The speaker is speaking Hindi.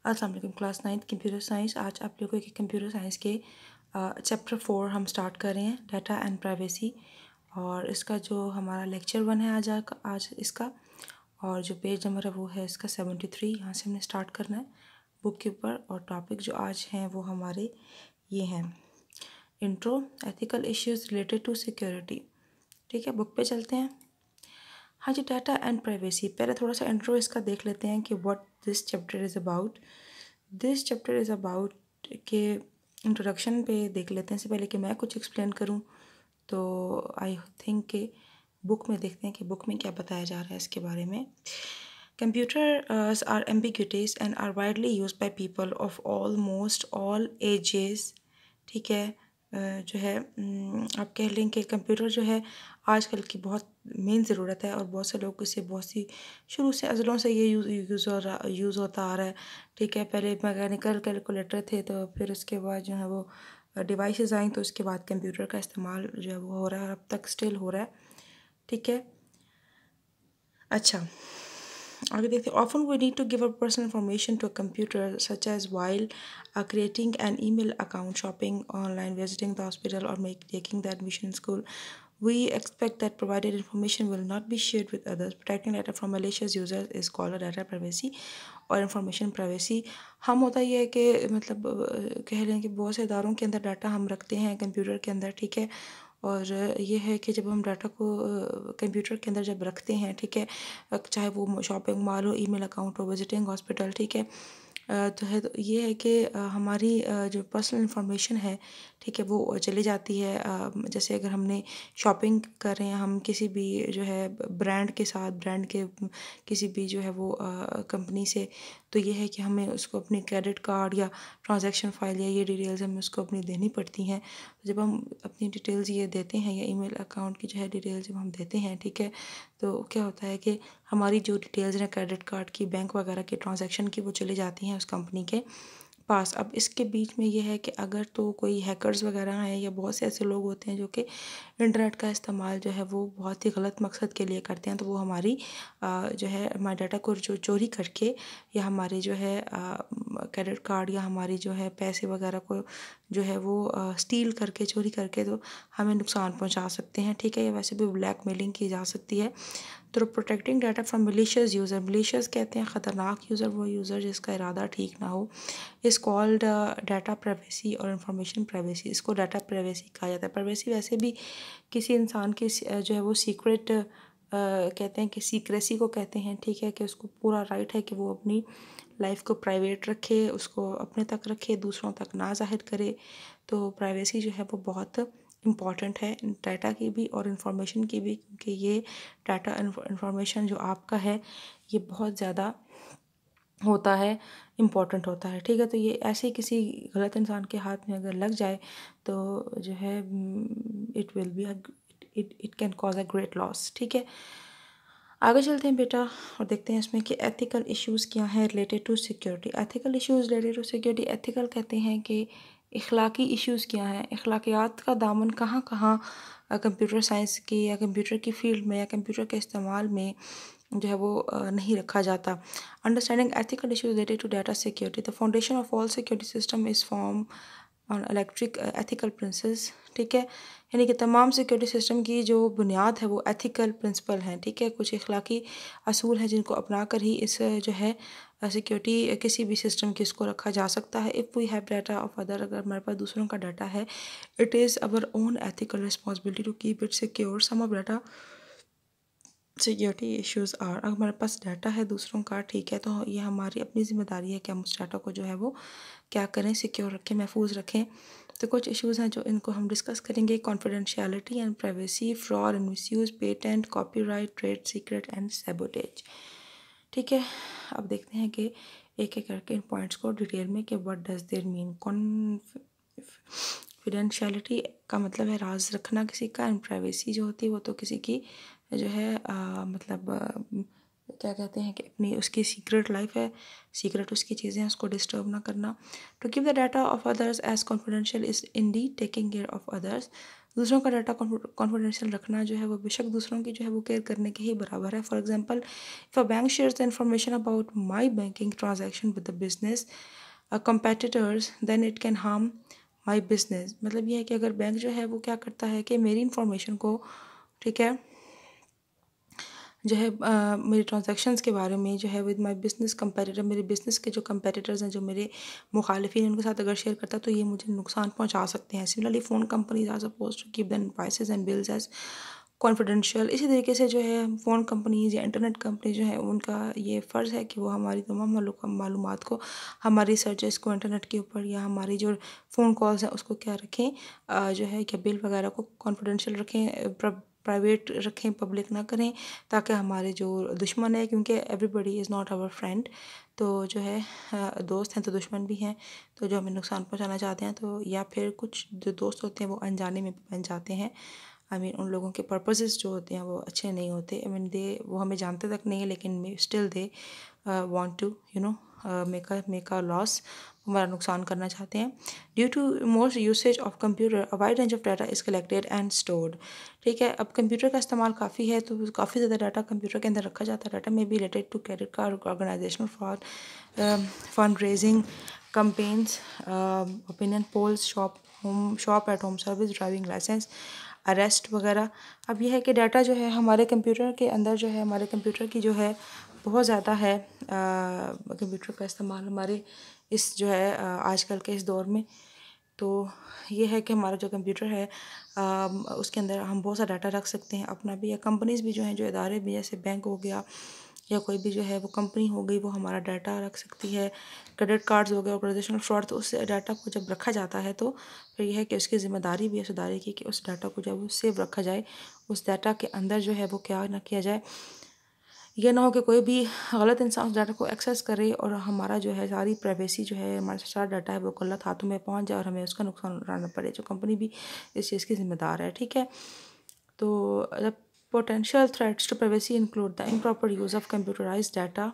अस्सलाम वालेकुम क्लास 9th कंप्यूटर साइंस। आज आप लोगों के कंप्यूटर साइंस के चैप्टर 4 हम स्टार्ट कर रहे हैं, डाटा एंड प्राइवेसी। और इसका जो हमारा लेक्चर 1 है आज इसका, और जो पेज नंबर है वो है इसका 73। यहाँ से हमने स्टार्ट करना है बुक के ऊपर। और टॉपिक जो आज हैं वो हमारे ये हैं, intro, ethical issues related to security. ठीक है, बुक पे चलते हैं। हाँ जी, डाटा एंड प्राइवेसी। पहले थोड़ा सा इंट्रो इसका देख लेते हैं कि what this chapter is about. This chapter is about के इंट्रोडक्शन पे देख लेते हैं। इससे पहले कि मैं कुछ एक्सप्लेन करूँ तो आई थिंक कि बुक में देखते हैं कि बुक में क्या बताया जा रहा है इसके बारे में। Computers are ambiguous and are widely used by people of almost all ages। ठीक है, जो है आप कह लें कि कंप्यूटर जो है आजकल की बहुत मेन ज़रूरत है, और बहुत से लोग इसे बहुत सी शुरू से अज़लों से ये यूज़ होता आ रहा है। ठीक है, पहले मैकेनिकल कैलकुलेटर थे, तो फिर उसके बाद जो है वो डिवाइसेस आई, तो उसके बाद कंप्यूटर का इस्तेमाल जो है वो हो रहा है, और अब तक स्टिल हो रहा है। ठीक है, अच्छा आगे देखते हैं। Often we need to give a personal information to a computer such as while creating an email account, shopping online, visiting the hospital, or taking the admission in school. We expect that provided information will not be shared with others. Protecting data from malicious users is called a data privacy और इंफॉर्मेशन प्राइवेसी। हम होता ये है कि मतलब कह रहे हैं कि बहुत से इदारों के अंदर डाटा हम रखते हैं कंप्यूटर के अंदर। ठीक है, और ये है कि जब हम डाटा को कंप्यूटर के अंदर जब रखते हैं, ठीक है, चाहे वो शॉपिंग मॉल हो, ईमेल अकाउंट हो, विजिटिंग हॉस्पिटल, ठीक है, तो है, तो ये है कि हमारी जो पर्सनल इंफॉर्मेशन है, ठीक है, वो चली जाती है। जैसे अगर हमने शॉपिंग कर रहे हैं हम किसी भी जो है ब्रांड के साथ, ब्रांड के किसी भी जो है वो कंपनी से, तो ये है कि हमें उसको अपनी क्रेडिट कार्ड या ट्रांजैक्शन फाइल या ये डिटेल्स हमें उसको अपनी देनी पड़ती हैं। जब हम अपनी डिटेल्स ये देते हैं या ईमेल अकाउंट की जो है डिटेल्स जब हम देते हैं, ठीक है, तो क्या होता है कि हमारी जो डिटेल्स हैं क्रेडिट कार्ड की, बैंक वगैरह के ट्रांजैक्शन की, वो चली जाती हैं उस कंपनी के पास। अब इसके बीच में ये है कि अगर तो कोई हैकर्स वगैरह हैं या बहुत से ऐसे लोग होते हैं जो कि इंटरनेट का इस्तेमाल जो है वो बहुत ही गलत मकसद के लिए करते हैं, तो वो हमारी जो है हमारे डाटा को जो चोरी करके या हमारे जो है क्रेडिट कार्ड या हमारी जो है पैसे वगैरह को जो है वो स्टील करके, चोरी करके, तो हमें नुकसान पहुंचा सकते हैं। ठीक है, या वैसे भी ब्लैकमेलिंग की जा सकती है। तो protecting data from malicious user, malicious कहते हैं ख़तरनाक यूज़र, वो यूज़र जिसका इरादा ठीक ना हो, इस कॉल्ड डाटा प्राइवेसी और इंफॉर्मेशन प्राइवेसी। इसको डाटा प्राइवेसी कहा जाता है। प्राइवेसी वैसे भी किसी इंसान की जो है वो सीक्रेट कहते हैं कि सीक्रेसी को कहते हैं। ठीक है, कि उसको पूरा राइट है कि वो अपनी लाइफ को प्राइवेट रखे, उसको अपने तक रखे, दूसरों तक ना जाहिर करे। तो प्राइवेसी जो है वो बहुत इम्पॉर्टेंट है डाटा की भी और इंफॉर्मेशन की भी, क्योंकि ये डाटा इंफॉर्मेशन जो आपका है ये बहुत ज़्यादा होता है, इम्पॉर्टेंट होता है। ठीक है, तो ये ऐसे ही किसी गलत इंसान के हाथ में अगर लग जाए तो जो है it will be it can cause a great loss. ठीक है, आगे चलते हैं बेटा और देखते हैं इसमें कि एथिकल इश्यूज़ क्या हैं related to security. Ethical issues related to security, ethical कहते हैं कि इखलाकी इश्यूज़ क्या हैं, इखलाकियात का दामन कहाँ कहाँ कंप्यूटर साइंस की या कंप्यूटर की फील्ड में या कंप्यूटर के इस्तेमाल में जो है वो नहीं रखा जाता। Understanding ethical issues related to data security, the foundation of all security system is form on electric ethical principles. ठीक है, यानी कि तमाम सिक्योरिटी सिस्टम की जो बुनियाद है वो एथिकल प्रिंसिपल हैं। ठीक है, कुछ इखलाकी असूल हैं जिनको अपना कर ही इस जो है सिक्योरिटी किसी भी सिस्टम की इसको रखा जा सकता है। If we have data of other, अगर हमारे पास दूसरों का डाटा है, it is our own ethical responsibility to keep it secure. Some of data security issues are, अगर हमारे पास डाटा है दूसरों का, ठीक है, तो ये हमारी अपनी ज़िम्मेदारी है कि हम उस डाटा को जो है वो क्या करें, सिक्योर रखें, महफूज रखें। तो कुछ इश्यूज़ हैं जो इनको हम डिस्कस करेंगे। Confidentiality and privacy, fraud and misuse, patent, copyright, trade secret and sabotage. ठीक है, अब देखते हैं कि एक एक करके इन पॉइंट्स को डिटेल में कि what does their mean. Confidentiality का मतलब है राज रखना किसी का, एंड प्राइवेसी जो होती है वो तो किसी की जो है मतलब क्या कहते हैं कि अपनी उसकी सीक्रेट लाइफ है, सीक्रेट उसकी चीज़ें हैं, उसको डिस्टर्ब ना करना। To keep the data of others as confidential is indeed taking care of others. दूसरों का डाटा कॉन्फिडेंशियल रखना जो है वो बेशक दूसरों की जो है वो केयर करने के ही बराबर है। For example, if a bank shares the information about my banking transaction with the business competitors then it can harm my business. मतलब ये है कि अगर बैंक जो है वो क्या करता है कि मेरी इन्फॉर्मेशन को, ठीक है, जो है मेरे ट्रांजैक्शंस के बारे में जो है विद माय बिजनेस कंपेटिटर, मेरे बिजनेस के जो कंपेटिटर्स हैं, जो मेरे मुखालिफिन हैं, उनके साथ अगर शेयर करता है तो ये मुझे नुकसान पहुंचा सकते हैं। Similarly phone companies are suppose to keep the invoices and bills as confidential. इसी तरीके से जो है फ़ोन कंपनीज या इंटरनेट कंपनी जो है उनका ये फ़र्ज़ है कि वो हमारी तमाम मालूमात को, हमारी सर्चेस को इंटरनेट के ऊपर या हमारी जो फ़ोन कॉल्स हैं उसको क्या रखें, जो है क्या बिल वगैरह को कॉन्फिडेंशियल रखें, प्राइवेट रखें, पब्लिक ना करें, ताकि हमारे जो दुश्मन है, क्योंकि everybody is not our friend, तो जो है दोस्त हैं तो दुश्मन भी हैं, तो जो हमें नुकसान पहुंचाना चाहते हैं, तो या फिर कुछ जो दोस्त होते हैं वो अनजाने में बन जाते हैं। आई मीन उन लोगों के पर्पसेस जो होते हैं वो अच्छे नहीं होते। आई मीन दे, वो हमें जानते तक नहीं है लेकिन still they want to make a loss, हमारा नुकसान करना चाहते हैं। Due to more usage of computer a wide range of data is collected and stored. ठीक है, अब कंप्यूटर का इस्तेमाल काफ़ी है तो काफ़ी ज़्यादा डाटा कंप्यूटर के अंदर रखा जाता है। डाटा में be related to credit card, organisational fraud, fund raising campaigns, opinion polls, shop at home service, driving licence, arrest वगैरह। अब यह है कि डाटा जो है हमारे कंप्यूटर के अंदर जो है, हमारे कंप्यूटर की जो है बहुत ज़्यादा है, कंप्यूटर का इस्तेमाल हमारे इस जो है आजकल के इस दौर में। तो ये है कि हमारा जो कंप्यूटर है उसके अंदर हम बहुत सा डाटा रख सकते हैं अपना भी, या कंपनीज़ भी जो हैं, जो इदारे भी, जैसे बैंक हो गया या कोई भी जो है वो कंपनी हो गई, वो हमारा डाटा रख सकती है। क्रेडिट कार्ड्स हो गए, ऑर्गेनाइजेशनल फ्रॉड, तो उस डाटा को जब रखा जाता है तो फिर यह है कि उसकी ज़िम्मेदारी भी है उस इदारे की कि उस डाटा को जब वो सेव रखा जाए, उस डाटा के अंदर जो है वो क्या ना किया जाए, ये ना हो कि कोई भी गलत इंसान उस डाटा को एक्सेस करे और हमारा जो है सारी प्राइवेसी जो है, हमारा सारा डाटा है वो गलत हाथों में पहुंच जाए और हमें उसका नुकसान उठाना पड़े। जो कंपनी भी इस चीज़ की ज़िम्मेदार है। ठीक है, तो the potential threats to privacy include the improper use of computerised data